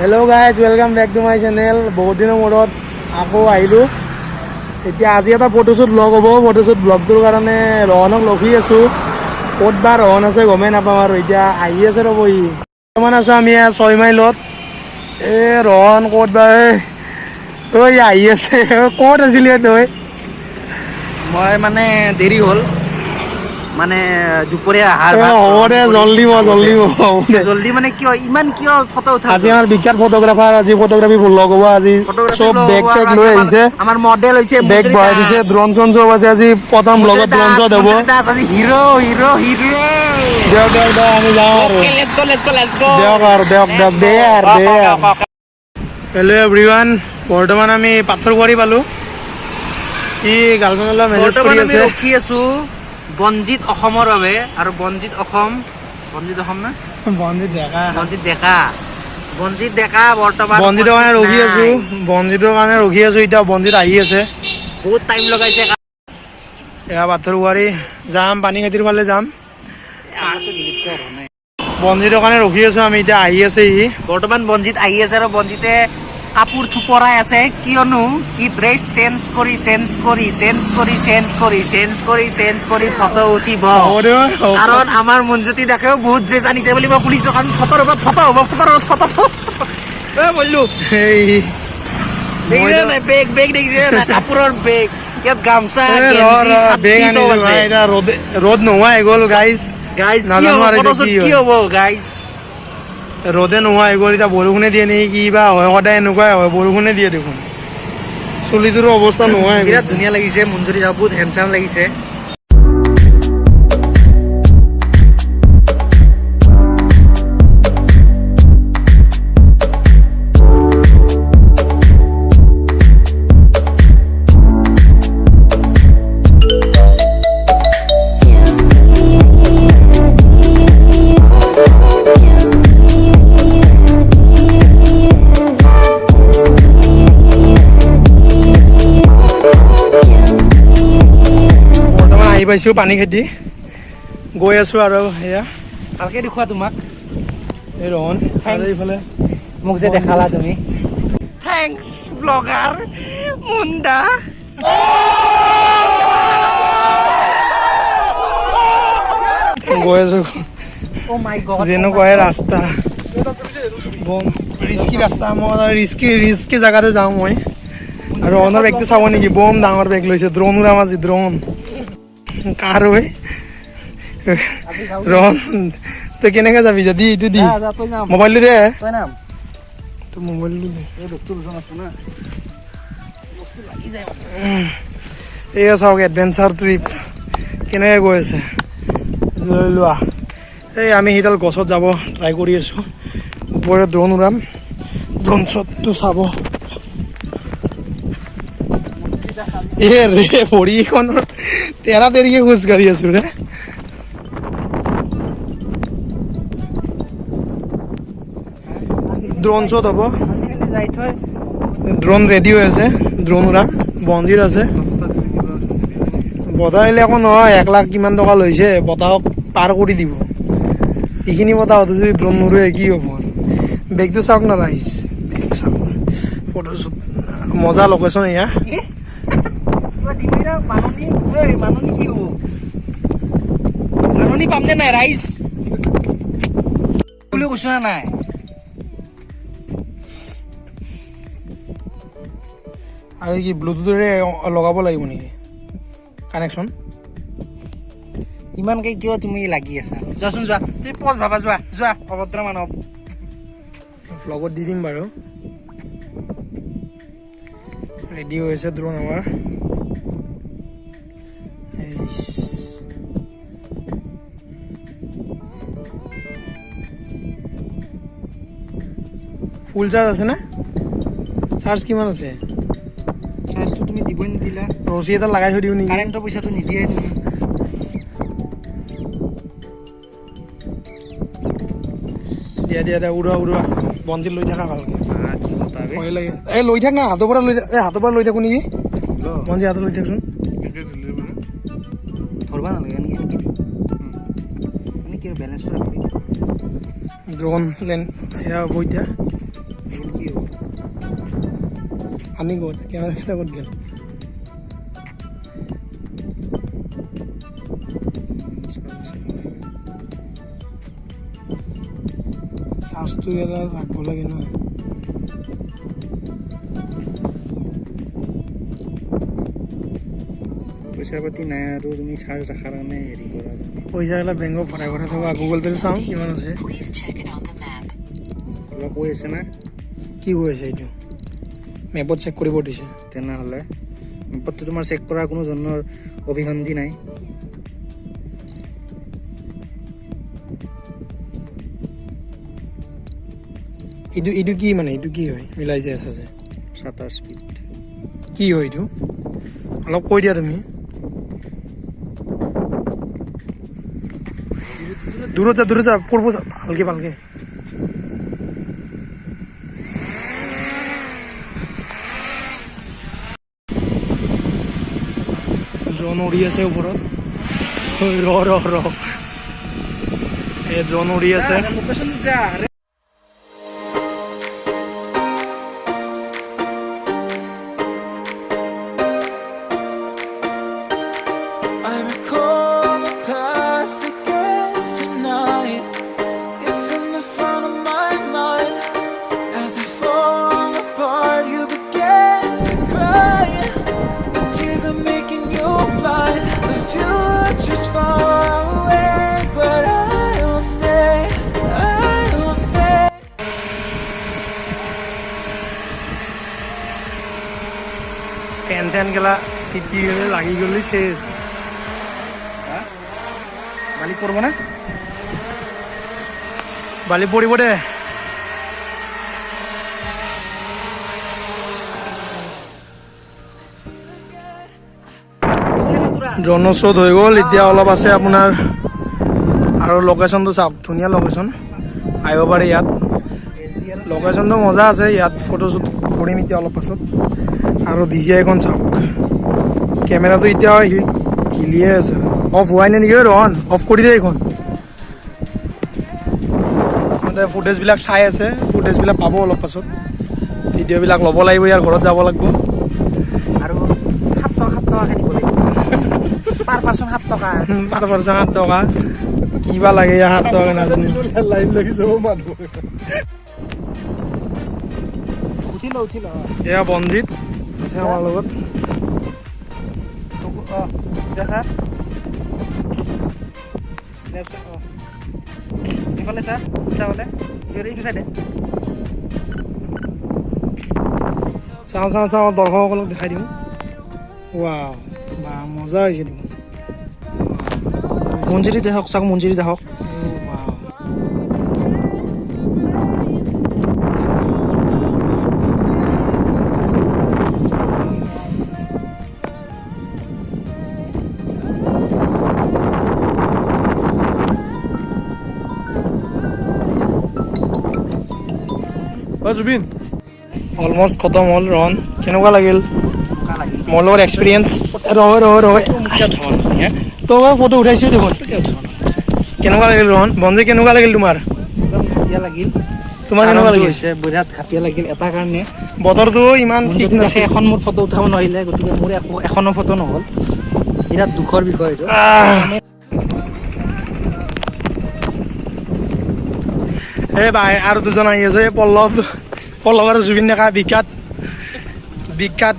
Hello' guys, welcome back to my channel. বহুত দিনৰ মূৰত আকৌ আহিলোঁ। এতিয়া আজি এটা ফটোশ্বুট ব্লগ হ'ব। ফটোশ্বুট ব্লগটোৰ কাৰণে ৰহনক লখি আছোঁ। ক'ত বা ৰহন আছে গমেই নাপাওঁ আৰু এতিয়া আহি আছে ৰ'ব। বৰ্তমান আছোঁ আমি 6 মাইলত। ৰহন ক'ত বা আহি আছে। ক'ত আছিলি তই? মই মানে দেৰি হ'ল, মানে দুপৰীয়া আহাৰ ভাত হ'ব গ্ৰহণ দে, কৰি জল্দি আহোঁতে হ'ব দে। জল্দি মানে ইমান কিয় ফটো আজি উঠাইছস? আমাৰ বিখ্যাত ফটোগ্ৰাফাৰ, আজি ফটোগ্ৰাফী ব্লগ হ'ব। আজি ফটোগ্ৰাফী চব ব্লগ বেগ হ'ব চেগ আৰু লৈ আজি আহিছে। আমাৰ মডেল হৈছে বেগ মঞ্জুৰি বহাই দিছে, দাস। ড্ৰোন চ্ৰোন চব আছে। আজি প্ৰথম ব্লগত ড্ৰোন শ্বট হ'ব। মঞ্জুৰি দাস আজি হিৰো। দিয়ক আমি যাওঁ আৰু Let's go. দিয়ক দে আৰু হেল্ল' এভৰিৱান, বৰ্তমান আমি পাথৰগুৱাৰী পালোঁ। ই গাৰ্লফ্ৰেণ্ডলৈ মেছেজ কৰি বৰ্তমান আমি আছে। ৰখি আছোঁ বনজিত অসমৰ বাবে। আৰু বনজিত অসম না বনজিত ডেকা বৰ্তমান বনজিতৰ কাৰণে উপস্থিত ৰখি আছোঁ। এতিয়া বনজিত আহি আছে। বহুত টাইম লগাইছে। এয়া পাথৰগুৱাৰী যাম, পানী খাইটিৰ ফালে যাম। বনজিতৰ কাৰণে ৰখি আছোঁ আমি, এতিয়া আহি আছে সি। বৰ্তমান বনজিত আহি আছে আৰু বনজিতে কাপোৰ থুপৰাই আছে, কিয়নো সি ড্ৰেছ চেঞ্জ কৰি ফটো উঠিব। হ'ব দে, কাৰণ আমাৰ মঞ্জুতি দাসেও বহুত ড্ৰেছ আনিছে বুলি মই শুনিছোঁ। কাৰণ ফটোৰ ওপৰত ফটো হ'ব। বললো দেখিছে নাই? বেগ দেখিছে নাই? কাপোৰৰ বেগ, ইয়াত গামচা, গেঞ্জি, বেগ ছাতি চব আনিছোঁ আছে। ভাই। এতিয়া ৰ'দ নোহোৱা হৈ গ'ল গাইজ। গাইজ কি নাজানো হ'ব? আৰু এতিয়া ফটোশ্বুট কি কি হয়। হ'ব গাইজ? ৰ'দে নোহোৱা হৈ গ'ল। এতিয়া বৰষুণে দিয়ে নেকি, কি বা হয়। সদায় এনেকুৱাই হয়, বৰষুণে দিয়ে দেখোন। চুলিটোৰো অৱস্থা নোহোৱা হৈ বিৰাট গৈছে। ধুনীয়া লাগিছে মঞ্জুৰি দা, বহুত হেণ্ডচাম লাগিছে। পাইছোঁ পানী খেতি গৈ আছোঁ আৰু সেয়া ভালকে দেখুওৱা তোমাক। এই ৰহন আৰু এইফালে মোক যে দেখালা তুমি, থেংকছ ব্লগাৰ মুণ্ডা। গৈ আছোঁ। Oh my God, যেনেকুৱাই ৰাস্তা, বম ৰিস্কি ৰাস্তা। মই ৰিস্কি জেগাতে যাওঁ মই। আৰু ৰহনৰ বেগটো চাব নেকি? বম ডাঙৰ বেগ লৈছে। ড্ৰোন উৰাম আজি, ড্ৰোন। কাৰ হয় ৰহন? তই কেনেকে যাবি? যদি এইটো দি মোবাইলটো দে, তোৰ মোবাইলটো দে। এয়া চাওক, এডভেঞ্চাৰ ট্ৰিপ কেনেকৈ গৈ আছে। লৈ লোৱা। এই আমি সেইডাল গছত যাব ট্ৰাই কৰি আছোঁ। ওপৰে ড্ৰোন উৰাম, ড্ৰোন শ্বটটো চাব। ৰে ভৰিখনৰ তেৰা তেৰিকে খোজকাঢ়ি আছোঁ ৰে। ড্ৰোন শ্বট হ'ব। ড্ৰোন ৰেডি হৈ আছে, ড্ৰোন উৰাম। বনজিত আছে। বতাহ আহিলে একো নহয়, 1 লাখ কিমান টকা লৈছে, বতাহক পাৰ কৰি দিব। এইখিনি বতাহত যদি ড্ৰোন নুৰুৱে কি হ'ব? বেগটো চাওক না ৰাইজ, বেগ চাওক। ফটোশ্বুট মজা লোকেশ্যন এয়া। মাননি কি হ'ব? মাননি পাম নে নাই ৰাইজ? বুলি কৈছো না নাই? আৰু কি ব্লুটুথেৰে লগাব লাগিব নেকি কানেকশ্যন? ইমানকে কিয় তুমি লাগি আছা? যোৱাচোন যোৱা, তুমি পজ ভাবা, যোৱা অভদ্ৰ মানৱ। ব্লগত দি দিম বাৰু। ৰেডি হৈ আছে ড্ৰোন আমাৰ। ফুল চাৰ্জ আছে না? চাৰ্জ কিমান আছে? চাৰ্জটো তুমি দিবই নিদিলা। ৰছী এটা লগাই থৈ দিওঁ নেকি? কাৰেণ্টৰ পইচাটো নিদিয়ে তুমি। দিয়া উৰোৱা। বনজিত লৈ থাকা ভালকে। ভয় লাগে। লৈ থাক না, হাতৰ পৰা লৈ থাকো নেকি? বনজিত হাতত লৈ থাকচোন। ধৰবা নালাগে এনেকে বেলেঞ্চটো ৰাখবি। ড্ৰোন লেন সেয়া হ'ব এতিয়া। কি হ'ব আনি ক'ত কেমেৰা কেইটা ক'ত গ'ল চাৰ্জটো গেলা ৰাখিব লাগে ন পইচা পাতি নাই আৰু তুমি চাৰ্জ ৰাখাৰ কাৰণে হেৰি কৰা পইচাগিলা বেংকত ভৰাই ভৰাই থ'বা গুগল পে'ত চাওঁ কিমান আছে কিবা কৈ আছে না কি কৈ আছে এইটো মেপত চেক কৰিব দিছে তেনেহ'লে মেপততো তোমাৰ চেক কৰাৰ কোনো ধৰণৰ অভিসন্ধি নাই এইটো কি মানে এইটো কি হয় মিলাইছে আছে যে 27 স্পীড কি হয় এইটো অলপ কৈ দিয়া তুমি দূৰত যা পূৰ্ব ভালকে ভালকে ড্ৰোন উৰি আছে ওপৰত ৰ এই ড্ৰোন উৰি আছে লোকেশ্যন যা I recall the past again tonight. It's in the front of my mind. As I fall apart, you begin to cry. The tears are making you blind. The future's far away, but I will stay. I will stay. Tension গেলা city গেলে লাগি গ'লে শেষ মালিক কৰিব না বালি পৰিব দে ড্ৰোনৰ shot হৈ গ'ল এতিয়া অলপ আছে আপোনাৰ আৰু লোকেশ্যনটো চাওক ধুনীয়া লোকেশ্যন আহিব পাৰে ইয়াত লোকেশ্যনটো মজা আছে ইয়াত ফটোশ্বুট কৰিম এতিয়া অলপ পাছত আৰু DJI-খন চাওক কেমেৰাটো এতিয়া হিলিয়ে আছে অফ হোৱাই নাই নেকি ৰহন অফ কৰি দে এইখন ফুটেজবিলাক চাই আছে ফুটেজবিলাক পাব অলপ পাছত ভিডিঅ'বিলাক ল'ব লাগিব ইয়াৰ ঘৰত যাব লাগিব আৰু 7 টকাকে দিব লাগিব পাৰ পাৰ্চন 7 টকা পাৰ পাৰ্চন 7 টকা কিবা লাগে ইয়াৰ 7 টকা নাজানো লাইন লাগি যাব মানুহ উঠি ল এয়া বনজিত আছে আমাৰ লগত দেখা এইফালে চা চাবলে এইটো চাই দে চাওঁ দৰ্শকসকলক দেখাই দিওঁ ৱাও বা মজা হৈছে দেখোন মঞ্জিৰি যাহক চাওক মঞ্জিৰি যাহক ৱাও জুবিন অলমষ্ট খতম হ'ল ৰন কেনেকুৱা লাগিল মোৰ লগত এক্সপিৰিয়েঞ্চ তই বাৰু ফটো উঠাইছোঁ দেখোন কেনেকুৱা লাগিল ৰহন বনজি কেনেকুৱা লাগিল তোমাৰ ঘাটিয়া লাগিল তোমাৰ কেনেকুৱা লাগিল বিৰাট ঘাটিয়া লাগিল এটা কাৰণে বতৰটো ইমান ঠিক নাছিল এখন মোৰ ফটো উঠাব নোৱাৰিলে গতিকে মোৰ এখনো ফটো নহ'ল বিৰাট দুখৰ বিষয় এইটো এই ভাই আৰু দুজন আহি আছে পল্লৱ আৰু জুবিন ডেকা বিখ্যাত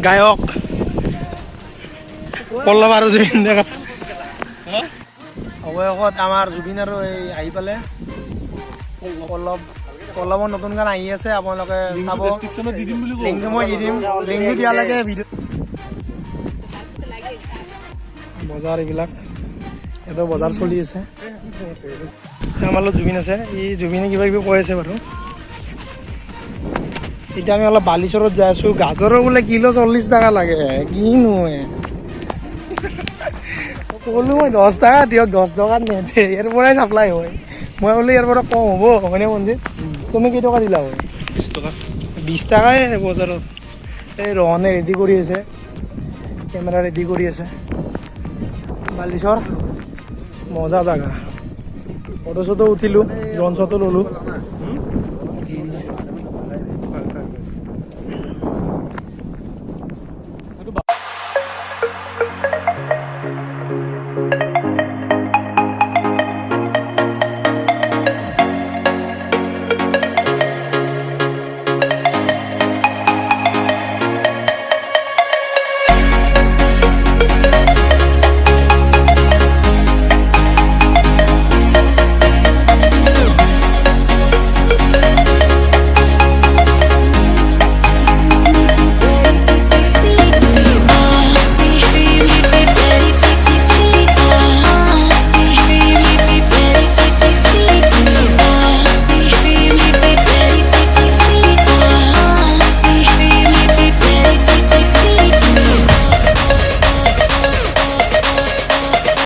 গায়ক পল্লৱ আৰু জুবিন ডেকা অৱশেষত আমাৰ জুবিন আৰু এই আহি পালে পল্লৱৰ নতুন গান আহি আছে আপোনালোকে চাব লিংকটো মই দি দিম লিংকটো দিয়ালৈকে ভিডিঅ' বজাৰ এইবিলাক ইয়াতে বজাৰ চলি আছে আমাৰ লগত জুবিন আছে জুবিনে কিবা কিবি কৈ আছে বাৰু এতিয়া আমি অলপ বালিচৰত যাই আছো গাজৰৰ বোলে কিলো 40 টকা লাগে কিনো ক'লো মই 10 টকা দিয়ক 10 টকাত নেদে ইয়াৰ পৰাই চাপ্লাই হয় মই বোলো ইয়াৰ পৰা কম হ'ব হয়নে মঞ্জিত তুমি কেইটকা দিলা হয় 20 টকাই বজাৰত এই ৰহনে ৰেডি কৰি আছে কেমেৰা ৰেডি কৰি আছে বালিচৰ মজা জাগা ফটো চটো উঠিলোঁ ড্ৰোন শ্বটো ল'লোঁ